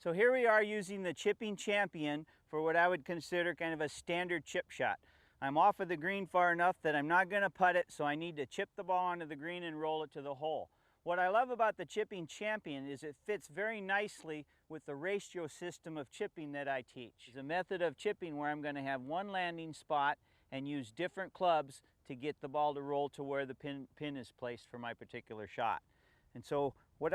So here we are using the Chipping Champion for what I would consider kind of a standard chip shot. I'm off of the green far enough that I'm not going to putt it, so I need to chip the ball onto the green and roll it to the hole. What I love about the Chipping Champion is it fits very nicely with the ratio system of chipping that I teach. It's a method of chipping where I'm going to have one landing spot and use different clubs to get the ball to roll to where the pin is placed for my particular shot. And so what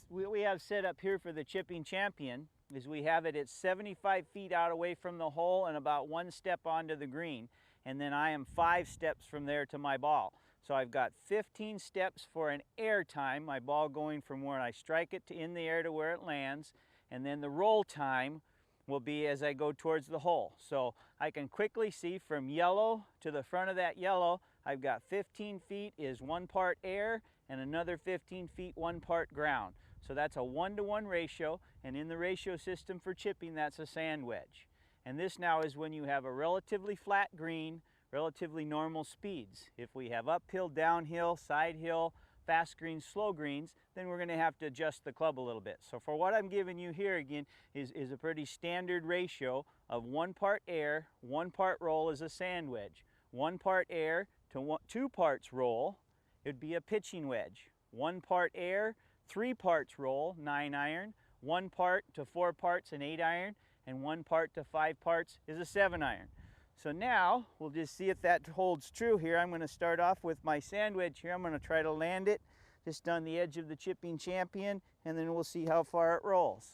we have set up here for the Chipping Champion is we have it at 75 feet out away from the hole and about 1 step onto the green. And then I am 5 steps from there to my ball. So I've got 15 steps for an air time, my ball going from where I strike it to in the air to where it lands. And then the roll time will be as I go towards the hole. So I can quickly see from yellow to the front of that yellow, I've got 15 feet is 1 part air and another 15 feet 1 part ground. So that's a 1-to-1 ratio, and in the ratio system for chipping, that's a sand wedge. And this now is when you have a relatively flat green, relatively normal speeds. If we have uphill, downhill, side hill, fast greens, slow greens, then we're going to have to adjust the club a little bit. So for what I'm giving you here again is a pretty standard ratio of 1 part air, 1 part roll is a sand wedge. 1 part air to 2 parts roll, it would be a pitching wedge. 1 part air, 3 parts roll, 9-iron. 1 part to 4 parts, an 8-iron. And 1 part to 5 parts is a 7-iron. So now we'll just see if that holds true here. I'm going to start off with my sand wedge here. I'm going to try to land it just on the edge of the Chipping Champion, and then we'll see how far it rolls.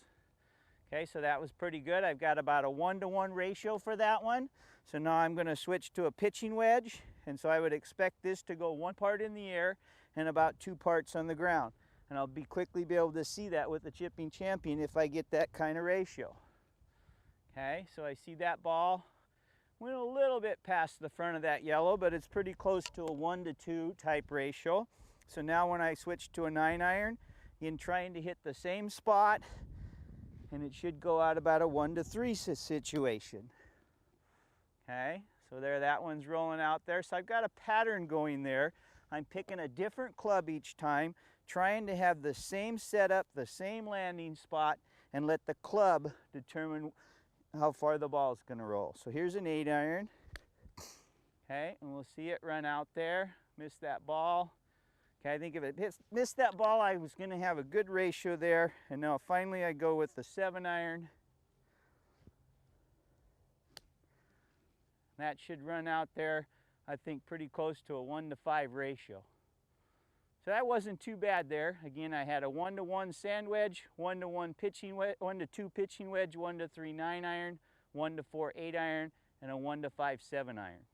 Okay, so that was pretty good. I've got about a 1-to-1 ratio for that one. So now I'm going to switch to a pitching wedge, and so I would expect this to go 1 part in the air and about 2 parts on the ground. And I'll quickly be able to see that with the Chipping Champion if I get that kind of ratio. Okay, so I see that ball went a little bit past the front of that yellow, but it's pretty close to a 1-to-2 type ratio. So now when I switch to a 9-iron, in trying to hit the same spot, and it should go out about a 1-to-3 situation. Okay, so there, that one's rolling out there. So I've got a pattern going there. I'm picking a different club each time, trying to have the same setup, the same landing spot, and let the club determine how far the ball is going to roll. So here's an 8-iron. Okay, and we'll see it run out there. Miss that ball. Okay, I think if it missed that ball, I was going to have a good ratio there. And now finally I go with the 7-iron. That should run out there, I think, pretty close to a 1-to-5 ratio. So that wasn't too bad there. Again, I had a 1-to-1 sand wedge, 1-to-1 pitching wedge, 1-to-2 pitching wedge, 1-to-3 9-iron, 1-to-4 8-iron, and a 1-to-5 7-iron.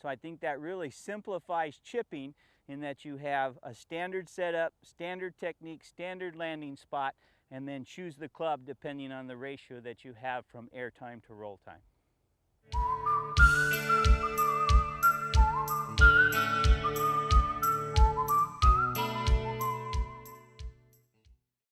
So I think that really simplifies chipping in that you have a standard setup, standard technique, standard landing spot, and then choose the club depending on the ratio that you have from air time to roll time.